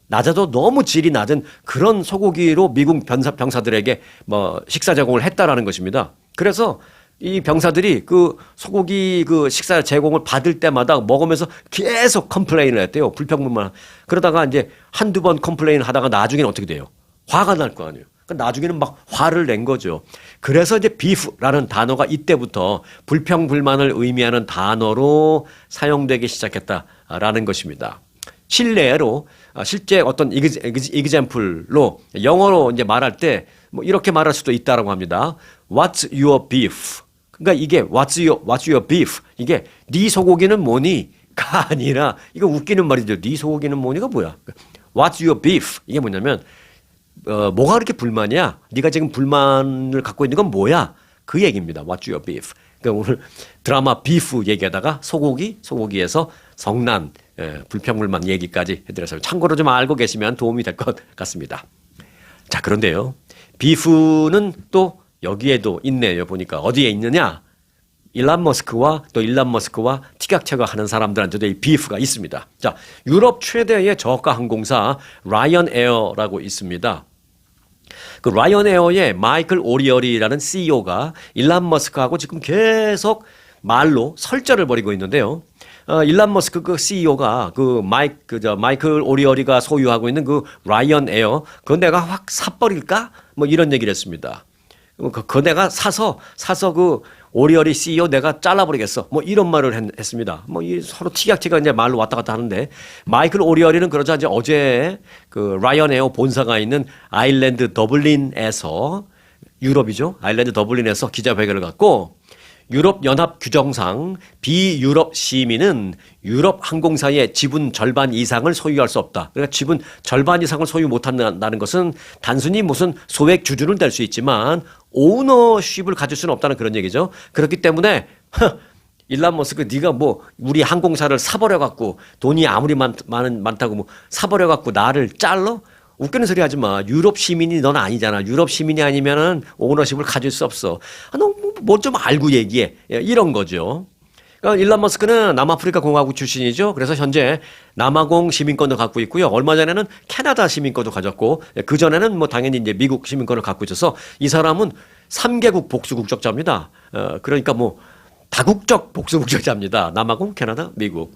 낮아도 너무 질이 낮은 그런 소고기로 미국 병사들에게 뭐 식사 제공을 했다라는 것입니다. 그래서 이 병사들이 그 소고기 그 식사 제공을 받을 때마다 먹으면서 계속 컴플레인을 했대요. 불평불만. 그러다가 이제 한두 번 컴플레인 하다가 나중에는 어떻게 돼요? 화가 날 거 아니에요. 그러니까 나중에는 막 화를 낸 거죠. 그래서 이제 비프라는 단어가 이때부터 불평불만을 의미하는 단어로 사용되기 시작했다라는 것입니다. 실제 어떤 example로 영어로 이제 말할 때 뭐 이렇게 말할 수도 있다라고 합니다. What's your beef? 그러니까 이게 what's your beef? 이게 네 소고기는 뭐니?가 아니라 이거 웃기는 말이죠. 네 소고기는 뭐니가 뭐야? What's your beef? 이게 뭐냐면 뭐가 그렇게 불만이야? 네가 지금 불만을 갖고 있는 건 뭐야? 그 얘기입니다. What's your beef? 그러니까 오늘 드라마 비프 얘기하다가 소고기에서 성난 불평불만 얘기까지 해드려서 참고로 좀 알고 계시면 도움이 될 것 같습니다. 자, 그런데요. 비프는 또 여기에도 있네요. 보니까 어디에 있느냐? 일론 머스크와 티격태격하는 사람들한테도 이 비프가 있습니다. 자, 유럽 최대의 저가 항공사 라이언 에어라고 있습니다. 그 라이언 에어의 마이클 오리얼이라는 CEO가 일론 머스크하고 지금 계속 말로 설전을 벌이고 있는데요. 일론 머스크 그 CEO가 마이클 오리얼이가 소유하고 있는 그 라이언 에어 그거 내가 확 사버릴까? 뭐 이런 얘기를 했습니다. 그거 내가 사서 그 오리얼이 CEO 내가 잘라버리겠어. 뭐 이런 말을 했습니다. 뭐 이 서로 티격태격 이제 말로 왔다 갔다 하는데 마이클 오리얼이는 그러자 이제 어제 그 라이언 에어 본사가 있는 아일랜드 더블린에서 유럽이죠. 아일랜드 더블린에서 기자회견을 갖고 유럽 연합 규정상 비유럽 시민은 유럽 항공사의 지분 절반 이상을 소유할 수 없다. 그러니까 지분 절반 이상을 소유 못한다는 것은 단순히 무슨 소액 주주는 될 수 있지만 오너십을 가질 수는 없다는 그런 얘기죠. 그렇기 때문에 일론 머스크 네가 뭐 우리 항공사를 사버려 갖고 돈이 아무리 많다고 뭐 사버려 갖고 나를 잘러? 웃기는 소리 하지 마. 유럽 시민이 넌 아니잖아. 유럽 시민이 아니면은 오너십을 가질 수 없어. 아, 너 뭐 좀 알고 얘기해. 이런 거죠. 그러니까 일론 머스크는 남아프리카 공화국 출신이죠. 그래서 현재 남아공 시민권도 갖고 있고요. 얼마 전에는 캐나다 시민권도 가졌고, 그 전에는 뭐 당연히 이제 미국 시민권을 갖고 있어서 이 사람은 3개국 복수 국적자입니다. 그러니까 뭐 다국적 복수 국적자입니다. 남아공, 캐나다, 미국.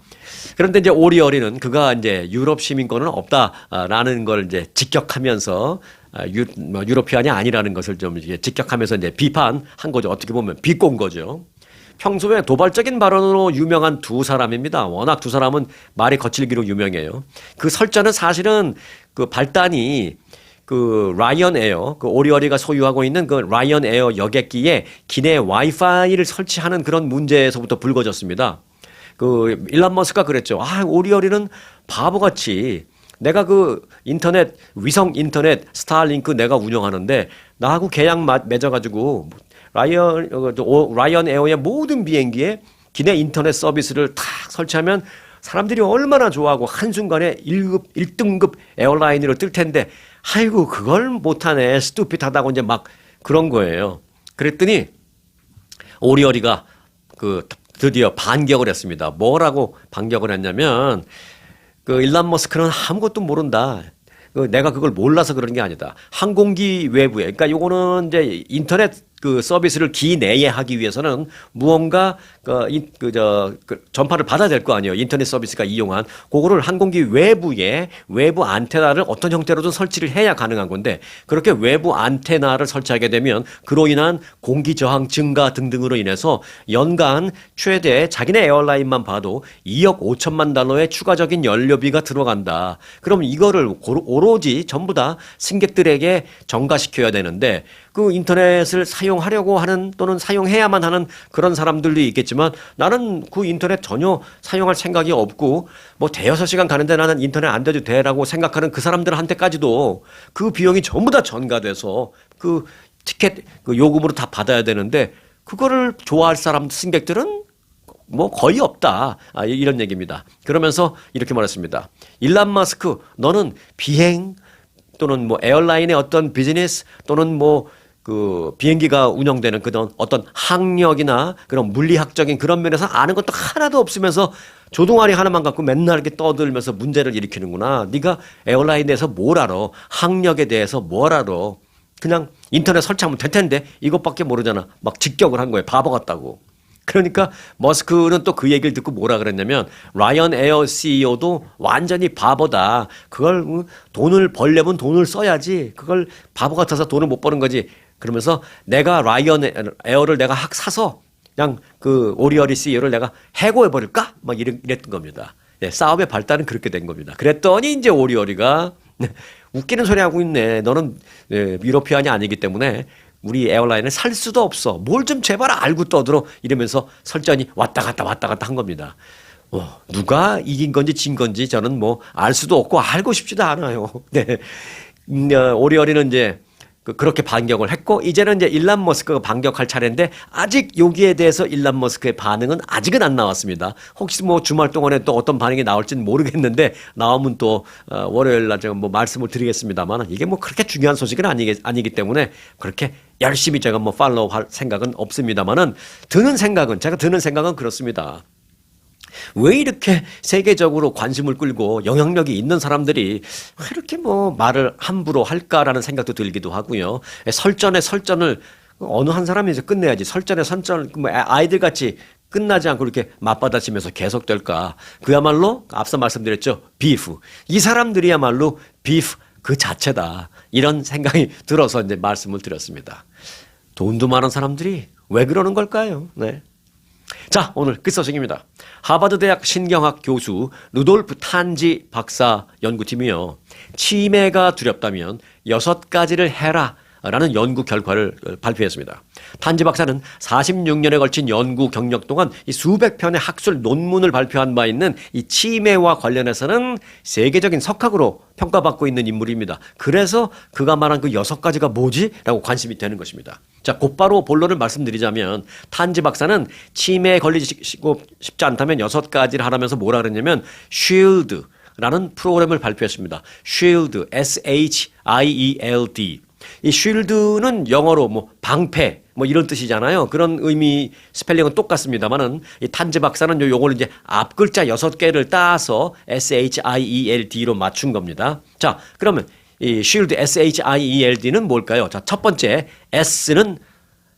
그런데 이제 오리어리는 그가 이제 유럽 시민권은 없다라는 걸 이제 직격하면서 유러피안이 아니라는 것을 좀 이제 직격하면서 이제 비판한 거죠. 어떻게 보면 비꼰 거죠. 평소에 도발적인 발언으로 유명한 두 사람입니다. 워낙 두 사람은 말이 거칠기로 유명해요. 그 설자는 사실은 그 발단이 그 라이언 에어, 그 오리어리가 소유하고 있는 그 라이언 에어 여객기에 기내 와이파이를 설치하는 그런 문제에서부터 불거졌습니다. 그 일론 머스크가 그랬죠. 아, 오리어리는 바보같이 내가 그 인터넷, 위성 인터넷 스타링크 내가 운영하는데 나하고 계약 맺어가지고 라이언 에어의 모든 비행기에 기내 인터넷 서비스를 탁 설치하면 사람들이 얼마나 좋아하고 한순간에 1등급 에어라인으로 뜰 텐데 아이고 그걸 못하네 스투핏하다고 이제 막 그런 거예요. 그랬더니 오리어리가 그 드디어 반격을 했습니다. 뭐라고 반격을 했냐면 그 일론 머스크는 아무것도 모른다. 내가 그걸 몰라서 그런 게 아니다. 항공기 외부에 그러니까 요거는 이제 인터넷 그 서비스를 기내에 하기 위해서는 무언가 전파를 받아야 될 거 아니에요. 인터넷 서비스가 이용한 그거를 항공기 외부에 외부 안테나를 어떤 형태로든 설치를 해야 가능한 건데 그렇게 외부 안테나를 설치하게 되면 그로 인한 공기 저항 증가 등등으로 인해서 연간 최대 자기네 에어라인만 봐도 2억 5천만 달러의 추가적인 연료비가 들어간다. 그럼 이거를 오로지 전부 다 승객들에게 전가시켜야 되는데 그 인터넷을 사용하려고 하는 또는 사용해야만 하는 그런 사람들도 있겠지만 나는 그 인터넷 전혀 사용할 생각이 없고 뭐 대여섯 시간 가는데 나는 인터넷 안 돼도 돼라고 생각하는 그 사람들한테까지도 그 비용이 전부 다 전가돼서 그 티켓 그 요금으로 다 받아야 되는데 그거를 좋아할 사람 승객들은 뭐 거의 없다. 이런 얘기입니다. 그러면서 이렇게 말했습니다. 일론 머스크 너는 비행 또는 뭐 에어라인의 어떤 비즈니스 또는 뭐 그 비행기가 운영되는 그런 어떤 학력이나 그런 물리학적인 그런 면에서 아는 것도 하나도 없으면서 조종아리 하나만 갖고 맨날 이렇게 떠들면서 문제를 일으키는구나. 네가 에어라인에 대해서 뭘 알아? 학력에 대해서 뭘 알아? 그냥 인터넷 설치하면 될 텐데 이것밖에 모르잖아. 막 직격을 한 거예요. 바보 같다고. 그러니까 머스크는 또 그 얘기를 듣고 뭐라 그랬냐면 라이언 에어 CEO도 완전히 바보다. 그걸 돈을 벌려면 돈을 써야지. 그걸 바보 같아서 돈을 못 버는 거지. 그러면서 내가 라이언 에어를 내가 사서 그냥 그 오리어리 CEO를 내가 해고해 버릴까? 막 이랬던 겁니다. 네, 싸움의 발단은 그렇게 된 겁니다. 그랬더니 이제 오리어리가 웃기는 소리 하고 있네. 너는 유러피안이 아니기 때문에 우리 에어라인을 살 수도 없어. 뭘 좀 제발 알고 떠들어. 이러면서 설전이 왔다 갔다 한 겁니다. 누가 이긴 건지 진 건지 저는 뭐 알 수도 없고 알고 싶지도 않아요. 네. 오리어리는 이제 그렇게 반격을 했고 이제는 이제 일론 머스크가 반격할 차례인데 아직 여기에 대해서 일론 머스크의 반응은 아직은 안 나왔습니다. 혹시 뭐 주말 동안에 또 어떤 반응이 나올지는 모르겠는데 나오면 또 월요일 날 제가 뭐 말씀을 드리겠습니다만 이게 뭐 그렇게 중요한 소식은 아니기 때문에 그렇게 열심히 제가 뭐 팔로우할 생각은 없습니다만은 제가 드는 생각은 그렇습니다. 왜 이렇게 세계적으로 관심을 끌고 영향력이 있는 사람들이 왜 이렇게 뭐 말을 함부로 할까라는 생각도 들기도 하고요. 설전을 어느 한 사람이 이제 끝내야지. 설전에 뭐 아이들 같이 끝나지 않고 이렇게 맞받아치면서 계속될까. 그야말로 앞서 말씀드렸죠. 비프. 이 사람들이야말로 비프 그 자체다. 이런 생각이 들어서 이제 말씀을 드렸습니다. 돈도 많은 사람들이 왜 그러는 걸까요? 네. 자, 오늘 끝소식입니다. 하버드 대학 신경학 교수 루돌프 탄지 박사 연구팀이요. 치매가 두렵다면 6가지를 해라 라는 연구 결과를 발표했습니다. 탄지 박사는 46년에 걸친 연구 경력 동안 이 수백 편의 학술 논문을 발표한 바 있는 이 치매와 관련해서는 세계적인 석학으로 평가받고 있는 인물입니다. 그래서 그가 말한 그 6가지가 뭐지? 라고 관심이 되는 것입니다. 자, 곧바로 본론을 말씀드리자면 탄지 박사는 치매에 걸리고 싶지 않다면 6가지를 하라면서 뭐라 그랬냐면 쉴드, 라는 프로그램을 발표했습니다. Shield, S-H-I-E-L-D. 이 shield는 영어로 뭐 방패 뭐 이런 뜻이잖아요. 그런 의미 스펠링은 똑같습니다만은 이 탄지 박사는 요걸 이제 앞 글자 6개를 따서 S-H-I-E-L-D로 맞춘 겁니다. 자, 그러면 이 shield, S-H-I-E-L-D는 뭘까요? 자, 첫 번째 S는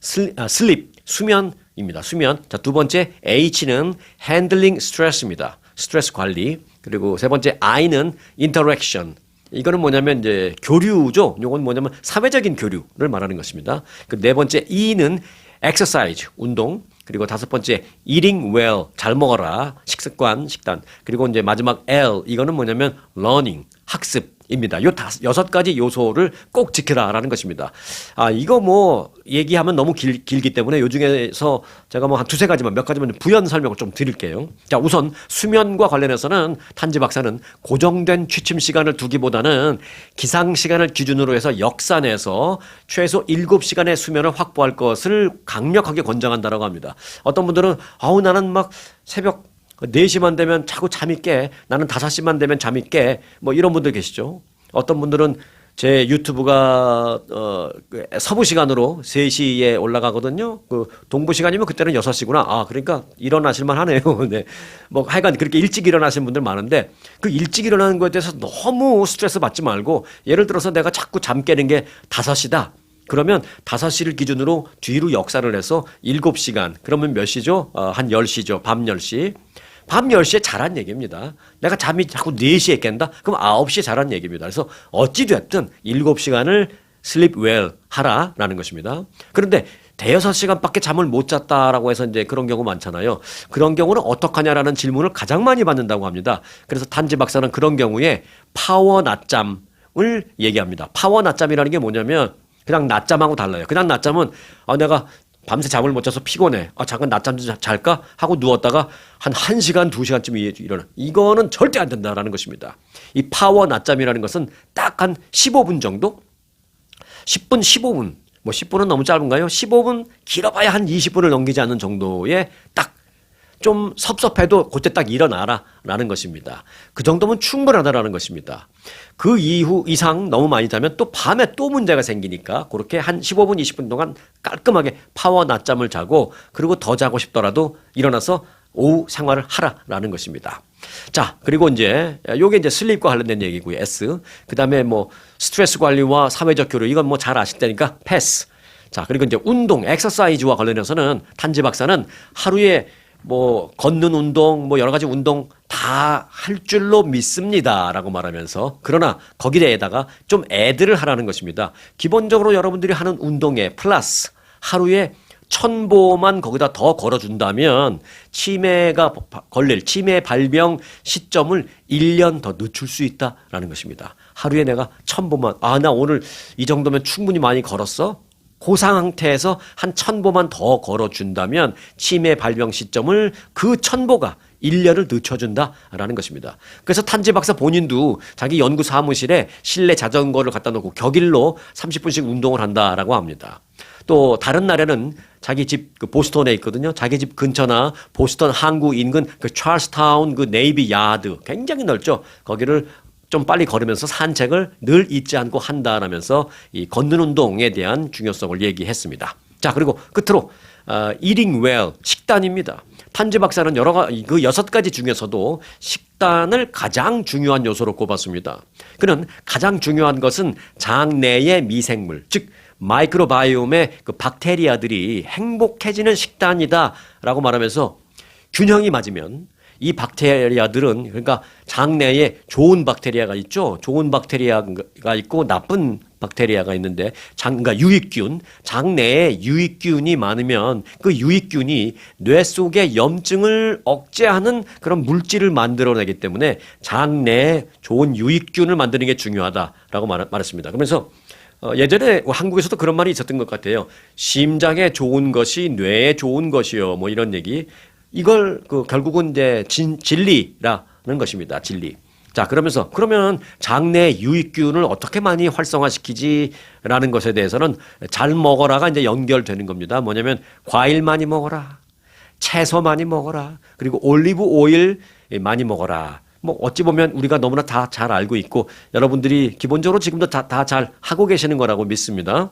sleep, 수면입니다. 수면. 자, 두 번째 H는 handling stress입니다. 스트레스 관리. 그리고 세 번째 I는 interaction. 이거는 뭐냐면 이제 교류죠. 이건 뭐냐면 사회적인 교류를 말하는 것입니다. 그 네 번째 E는 exercise, 운동. 그리고 다섯 번째 eating well, 잘 먹어라, 식습관, 식단. 그리고 이제 마지막 L, 이거는 뭐냐면 learning, 학습입니다. 요 6가지 요소를 꼭 지켜라라는 것입니다. 아, 이거 뭐 얘기하면 너무 길기 때문에 요 중에서 제가 뭐 한 두세 가지만 몇 가지만 부연 설명을 좀 드릴게요. 자, 우선 수면과 관련해서는 탄지 박사는 고정된 취침 시간을 두기보다는 기상 시간을 기준으로 해서 역산해서 최소 7시간의 수면을 확보할 것을 강력하게 권장한다라고 합니다. 어떤 분들은 아우 나는 막 새벽 4시만 되면 자꾸 잠이 깨. 나는 5시만 되면 잠이 깨. 뭐 이런 분들 계시죠. 어떤 분들은 제 유튜브가 서부 시간으로 3시에 올라가거든요. 그 동부 시간이면 그때는 6시구나. 아, 그러니까 일어나실만 하네요. 네. 뭐 하여간 그렇게 일찍 일어나시는 분들 많은데 그 일찍 일어나는 거에 대해서 너무 스트레스 받지 말고 예를 들어서 내가 자꾸 잠 깨는 게 5시다. 그러면 5시를 기준으로 뒤로 역산을 해서 7시간. 그러면 몇 시죠? 한 10시죠. 밤 10시. 밤 10시에 자란 얘기입니다. 내가 잠이 자꾸 4시에 깬다? 그럼 9시에 자란 얘기입니다. 그래서 어찌됐든 7시간을 sleep well 하라라는 것입니다. 그런데 대여섯 시간밖에 잠을 못 잤다라고 해서 이제 그런 경우 많잖아요. 그런 경우는 어떡하냐라는 질문을 가장 많이 받는다고 합니다. 그래서 탄지 박사는 그런 경우에 파워 낮잠을 얘기합니다. 파워 낮잠이라는 게 뭐냐면 그냥 낮잠하고 달라요. 그냥 낮잠은 내가 밤새 잠을 못 자서 피곤해. 잠깐 낮잠 좀 잘까? 하고 누웠다가 한 1시간, 2시간쯤 일어나. 이거는 절대 안 된다라는 것입니다. 이 파워 낮잠이라는 것은 딱 한 15분 정도? 10분, 15분. 뭐 10분은 너무 짧은가요? 15분, 길어봐야 한 20분을 넘기지 않는 정도의 딱 좀 섭섭해도 그때 딱 일어나라 라는 것입니다. 그 정도면 충분하다라는 것입니다. 그 이상 너무 많이 자면 또 밤에 또 문제가 생기니까 그렇게 한 15분, 20분 동안 깔끔하게 파워 낮잠을 자고 그리고 더 자고 싶더라도 일어나서 오후 생활을 하라라는 것입니다. 자, 그리고 이제 요게 이제 슬립과 관련된 얘기고요. S. 그다음에 뭐 스트레스 관리와 사회적 교류 이건 뭐 잘 아실 테니까 패스. 자, 그리고 이제 운동, 엑서사이즈와 관련해서는 탄지 박사는 하루에 뭐 걷는 운동, 뭐 여러 가지 운동 다 할 줄로 믿습니다라고 말하면서 그러나 거기에다가 좀 애들을 하라는 것입니다. 기본적으로 여러분들이 하는 운동에 플러스 하루에 1000보만 거기다 더 걸어준다면 치매가 걸릴 치매 발병 시점을 1년 더 늦출 수 있다라는 것입니다. 하루에 내가 1000보만 나 오늘 이 정도면 충분히 많이 걸었어? 그 상태에서 한 1000보만 더 걸어준다면 치매 발병 시점을 그 1000보가 1년을 늦춰준다라는 것입니다. 그래서 탄지 박사 본인도 자기 연구 사무실에 실내 자전거를 갖다 놓고 격일로 30분씩 운동을 한다라고 합니다. 또 다른 날에는 자기 집 그 보스턴에 있거든요. 자기 집 근처나 보스턴 항구 인근 그 찰스타운 그 네이비 야드 굉장히 넓죠. 거기를 좀 빨리 걸으면서 산책을 늘 잊지 않고 한다라면서 이 걷는 운동에 대한 중요성을 얘기했습니다. 자, 그리고 끝으로 eating well 식단입니다. 탄지 박사는 그 6가지 중에서도 식단을 가장 중요한 요소로 꼽았습니다. 그는 가장 중요한 것은 장내의 미생물, 즉 마이크로바이옴의 그 박테리아들이 행복해지는 식단이다라고 말하면서 균형이 맞으면 이 박테리아들은 그러니까 장내에 좋은 박테리아가 있죠. 좋은 박테리아가 있고 나쁜 박테리아가 있는데 그러니까 유익균, 장내에 유익균이 많으면 그 유익균이 뇌 속의 염증을 억제하는 그런 물질을 만들어내기 때문에 장내에 좋은 유익균을 만드는 게 중요하다라고 말했습니다. 그러면서 예전에 한국에서도 그런 말이 있었던 것 같아요. 심장에 좋은 것이 뇌에 좋은 것이요. 뭐 이런 얘기. 이걸 결국은 이제 진리라는 것입니다. 진리. 자, 그러면 장내 유익균을 어떻게 많이 활성화시키지라는 것에 대해서는 잘 먹어라가 이제 연결되는 겁니다. 뭐냐면 과일 많이 먹어라. 채소 많이 먹어라. 그리고 올리브 오일 많이 먹어라. 뭐 어찌 보면 우리가 너무나 다 잘 알고 있고 여러분들이 기본적으로 지금도 다 잘 하고 계시는 거라고 믿습니다.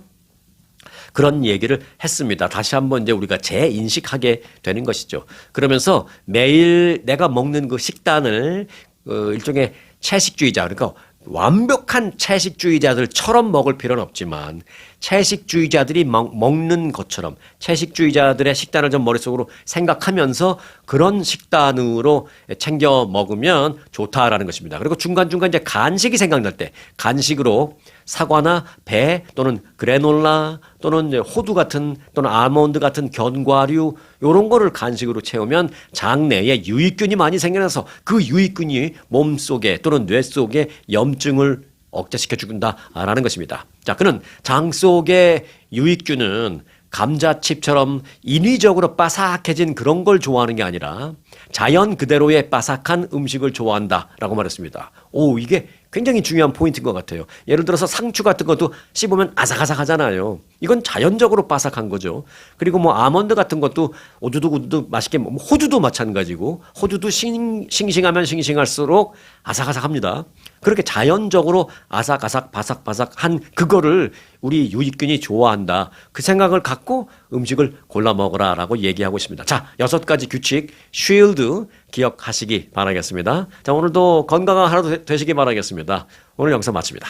그런 얘기를 했습니다. 다시 한번 이제 우리가 재인식하게 되는 것이죠. 그러면서 매일 내가 먹는 그 식단을 일종의 채식주의자, 그러니까 완벽한 채식주의자들처럼 먹을 필요는 없지만 채식주의자들이 먹는 것처럼 채식주의자들의 식단을 좀 머릿속으로 생각하면서 그런 식단으로 챙겨 먹으면 좋다라는 것입니다. 그리고 중간중간 이제 간식이 생각날 때 간식으로 사과나 배 또는 그래놀라 또는 호두 같은 또는 아몬드 같은 견과류 요런 거를 간식으로 채우면 장내에 유익균이 많이 생겨나서 그 유익균이 몸속에 또는 뇌 속에 염증을 억제시켜 준다라는 것입니다. 자, 그는 장 속의 유익균은 감자칩처럼 인위적으로 바삭해진 그런 걸 좋아하는 게 아니라 자연 그대로의 바삭한 음식을 좋아한다라고 말했습니다. 오, 이게 굉장히 중요한 포인트인 것 같아요. 예를 들어서 상추 같은 것도 씹으면 아삭아삭하잖아요. 이건 자연적으로 바삭한 거죠. 그리고 뭐 아몬드 같은 것도 오두두구두 맛있게 호두도 마찬가지고 호두도 싱싱하면 싱싱할수록 아삭아삭합니다. 그렇게 자연적으로 아삭아삭 바삭바삭한 그거를 우리 유익균이 좋아한다. 그 생각을 갖고 음식을 골라 먹으라라고 얘기하고 있습니다. 자, 6가지 규칙 쉴드 기억하시기 바라겠습니다. 자, 오늘도 건강한 하루 되시기 바라겠습니다. 오늘 영상 마칩니다.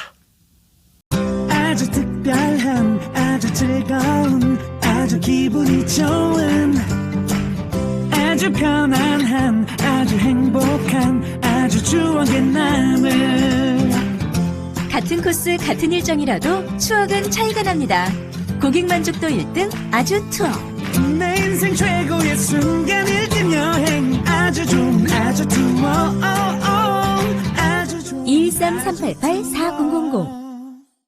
아주 특별한 아주 즐거운 아주 기분이 좋은 아주 편안한 아주 행복한 아주 추억의 남을 같은 코스 같은 일정이라도 추억은 차이가 납니다. 고객 만족도 1등 아주 투어. 내 인생 최고의 순간 1등 여행 아주 좋은 아주 투어 아주 좋은 213-388-4000